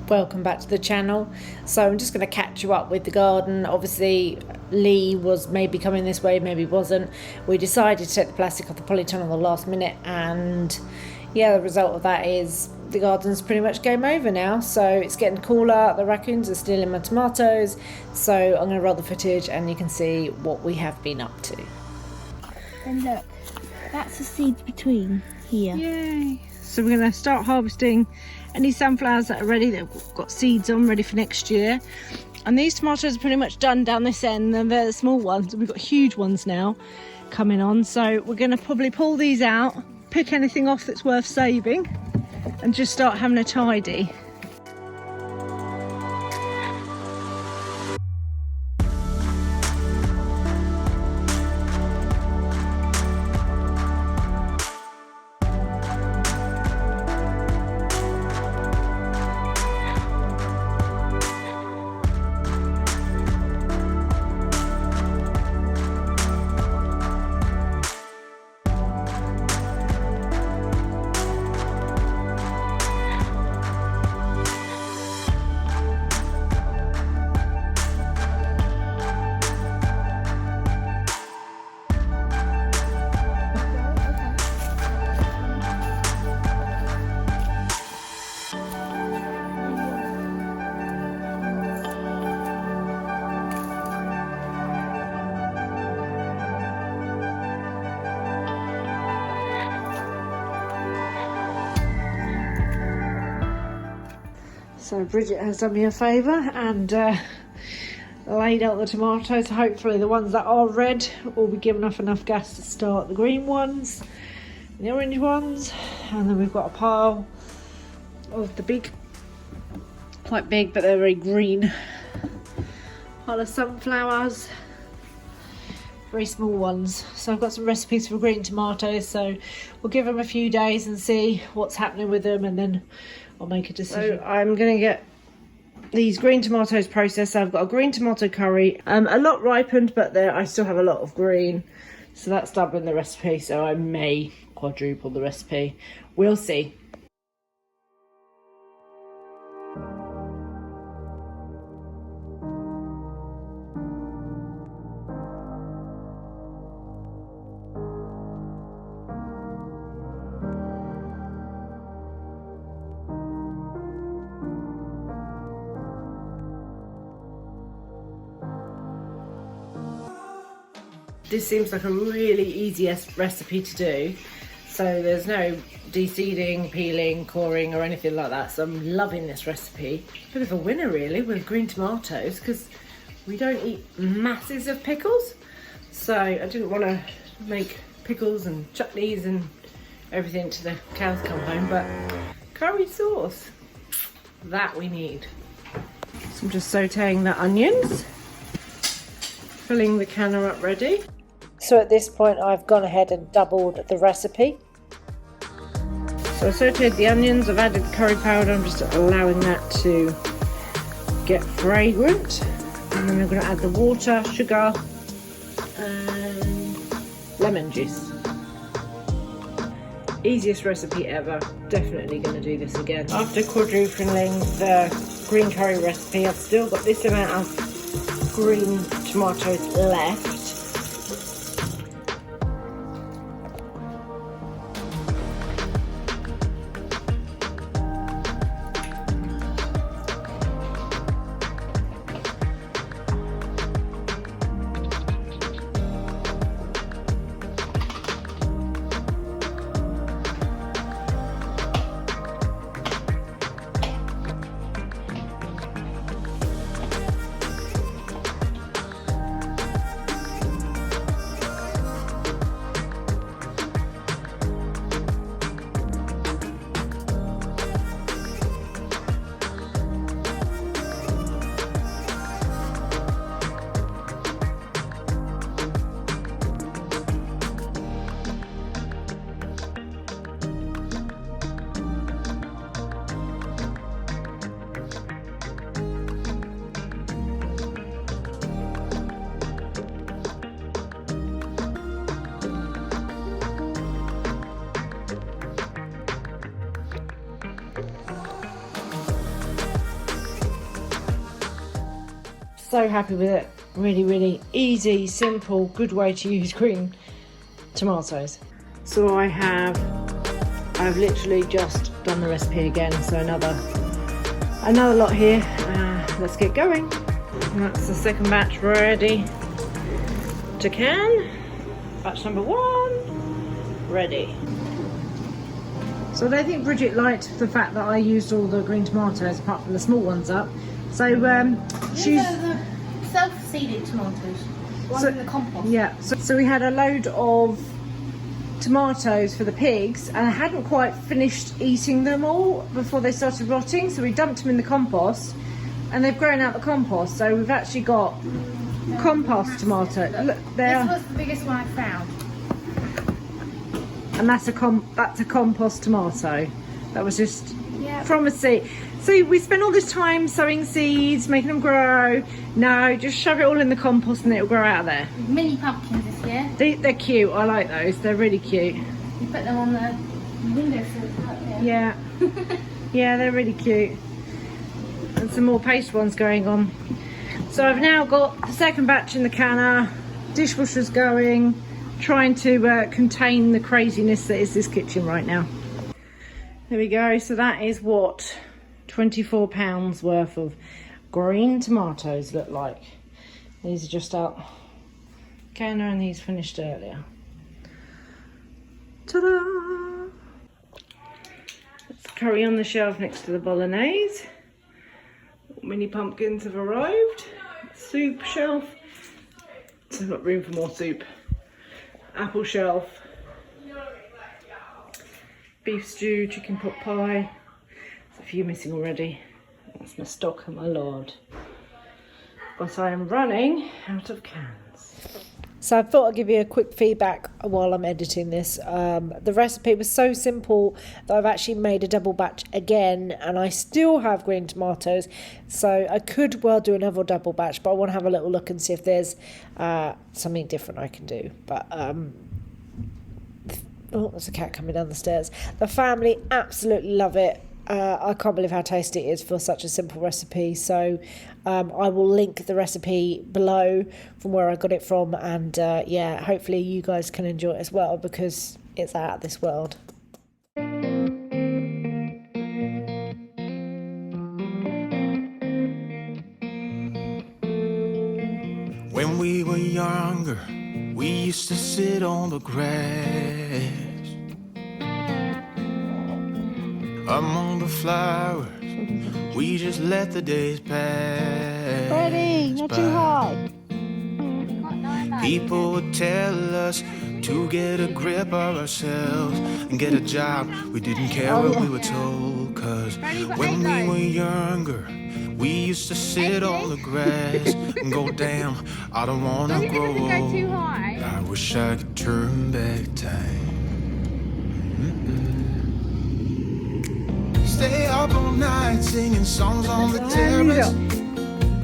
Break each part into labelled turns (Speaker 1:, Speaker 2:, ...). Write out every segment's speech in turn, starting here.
Speaker 1: Welcome back to the channel. So I'm just going to catch you up with the garden. Obviously Lee was maybe coming this way, maybe wasn't. We decided to take the plastic off the polytunnel the last minute, and yeah, the result of that is the garden's pretty much game over now. So it's getting cooler, the raccoons are still in my tomatoes, so I'm going to roll the footage and you can see what we have been up to.
Speaker 2: And look, that's the seeds between here.
Speaker 1: Yay! So we're going to start harvesting any sunflowers that are ready, that have got seeds on, ready for next year. And these tomatoes are pretty much done down this end. They're the small ones. We've got huge ones now coming on. So we're going to probably pull these out, pick anything off that's worth saving, and just start having a tidy. So Bridget has done me a favour and laid out the tomatoes. Hopefully the ones that are red will be giving off enough gas to start the green ones and the orange ones. And then we've got a pile of the big, quite big but they're very green, pile of sunflowers, very small ones. So I've got some recipes for green tomatoes, so we'll give them a few days and see what's happening with them, and then I'll make a decision. So I'm going to get these green tomatoes processed. I've got a green tomato curry, a lot ripened, but I still have a lot of green. So that's doubling the recipe, so I may quadruple the recipe. We'll see. This seems like a really easy recipe to do. So there's no de-seeding, peeling, coring or anything like that. So I'm loving this recipe. Bit of a winner really with green tomatoes, because we don't eat masses of pickles. So I didn't want to make pickles and chutneys and everything till the cows come home, but curry sauce, that we need. So I'm just sauteing the onions, filling the canner up ready. So at this point I've gone ahead and doubled the recipe. So I sauteed the onions, I've added curry powder, I'm just allowing that to get fragrant. And then I'm going to add the water, sugar and lemon juice. Easiest recipe ever, definitely going to do this again. After quadrupling the green curry recipe, I've still got this amount of green tomatoes left. So happy with it. Really, really easy, simple, good way to use green tomatoes. So I've literally just done the recipe again. So another lot here. Let's get going. And that's the second batch ready to can. Batch number 1 ready. So I don't think Bridget liked the fact that I used all the green tomatoes apart from the small ones up. So she's
Speaker 2: the self-seeded tomatoes. Ones in the compost.
Speaker 1: Yeah. So we had a load of tomatoes for the pigs, and I hadn't quite finished eating them all before they started rotting. So we dumped them in the compost, and they've grown out the compost. So we've actually got compost tomato. Look, there.
Speaker 2: This was the biggest one I found.
Speaker 1: And that's a compost tomato. That was just
Speaker 2: Yeah.
Speaker 1: from a seed. See, we spent all this time sowing seeds, making them grow. No, just shove it all in the compost and it'll grow out of there.
Speaker 2: Mini pumpkins this year.
Speaker 1: They're cute. I like those. They're really cute.
Speaker 2: You put them on the windowsill out there.
Speaker 1: Yeah. Yeah, they're really cute. And some more paste ones going on. So I've now got the second batch in the canner. Dishwasher's going. Trying to contain the craziness that is this kitchen right now. There we go. So that is what £24 worth of green tomatoes look like. These are just out canner and these finished earlier. Ta-da! Let's carry on the shelf next to the bolognese. Mini pumpkins have arrived. Soup shelf. There's not room for more soup. Apple shelf, beef stew, chicken pot pie. There's a few missing already. That's my stock, my lord. But I am running out of cans. So I thought I'd give you a quick feedback while I'm editing this. The recipe was so simple that I've actually made a double batch again, and I still have green tomatoes. So I could well do another double batch, but I want to have a little look and see if there's something different I can do. But oh, there's a cat coming down the stairs. The family absolutely love it. I can't believe how tasty it is for such a simple recipe. So I will link the recipe below from where I got it from, and yeah, hopefully you guys can enjoy it as well because it's out of this world.
Speaker 3: When we were younger, we used to sit on the grass among the flowers. We just let the days pass.
Speaker 2: Ready, not too high.
Speaker 3: People would tell us to get a grip of ourselves and get a job. We didn't care what we were told, cause when we were younger, we used to sit on the grass and go, damn, I don't wanna grow old. I wish I could turn back time. Stay up all night singing songs on the terrace.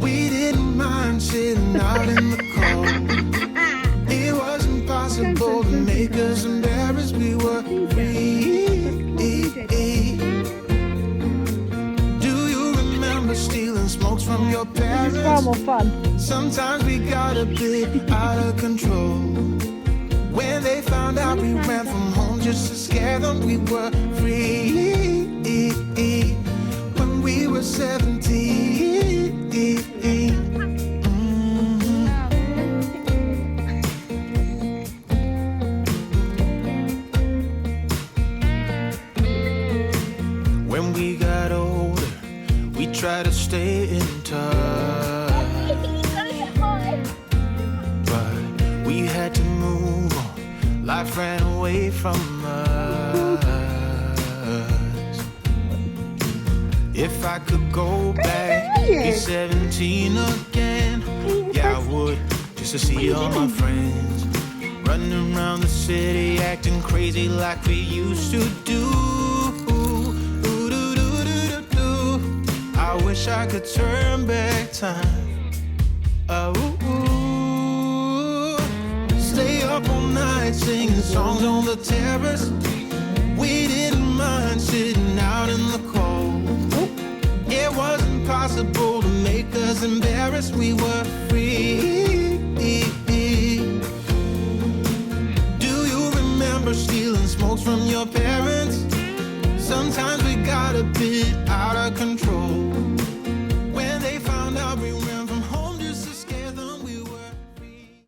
Speaker 3: We didn't mind sitting out in the cold. It wasn't possible to make us embarrassed. We were free. Do you remember stealing smokes from your parents?
Speaker 1: It's far more fun.
Speaker 3: Sometimes we got a bit out of control. When they found out we ran from home just to scare them, we were free. When we were 17. When we got older, we tried to stay in touch, but we had to move on. Life ran away from us. If I could go back, be 17 again, yeah, I would, just to see all my friends running around the city, acting crazy like we used to do. I wish I could turn back time. Stay up all night singing songs on the terrace. We didn't mind sitting out in the cold. It wasn't possible to make make us embarrassed, we were free. Do you remember stealing smokes from your parents? Sometimes we got a bit out of control.